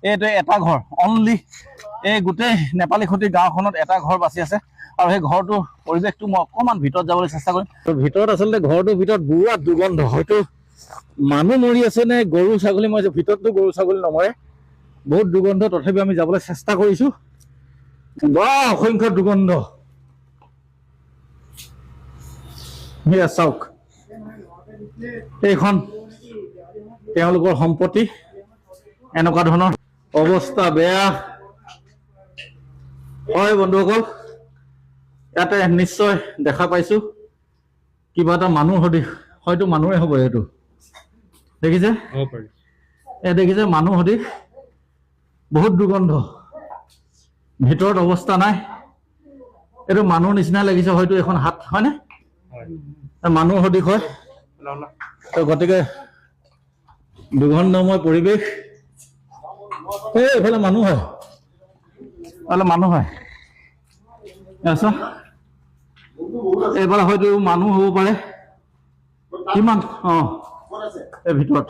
এইটো এটা ঘৰ অনলি এই গোটেই নেপালী খুঁটি গাঁওখনত এটা ঘৰ বাচি আছে আৰু সেই ঘৰটোৰ পৰিৱেশটো মই অকণমান ভিতৰত যাবলৈ চেষ্টা কৰিম। ভিতৰত আচলতে ঘৰটোৰ ভিতৰত বিৰাট দুৰ্গন্ধ, হয়তো মানুহ মৰি আছে নে গৰু ছাগলী মৰিছে, ভিতৰততো গৰু ছাগলী নমৰে, বহুত দুৰ্গন্ধ। তথাপি আমি যাবলৈ চেষ্টা কৰিছো, অসংখ্য দুৰ্গন্ধ। চাওক, এইখন তেওঁলোকৰ সম্পত্তি, এনেকুৱা ধৰণৰ অৱস্থা বেয়া হয় বন্ধুসকল। ইয়াতে নিশ্চয় দেখা পাইছো কিবা এটা মানুহ সদৃশ, হয়তো মানুহে হ'ব এইটো, দেখিছে দেখিছে মানুহ সদৃশ, বহুত দুৰ্গন্ধ, ভিতৰত অৱস্থা নাই। এইটো মানুহ নিচিনা লাগিছে, হয়তো এখন হাত হয়নে, মানুহ সদৃশ হয়। গতিকে দুৰ্গন্ধময় পৰিৱেশ। এইফালে মানুহ হয়, মানুহ হয়, এইফালে হয়তো মানুহ হ'ব পাৰে। কিমান এই ভিতৰত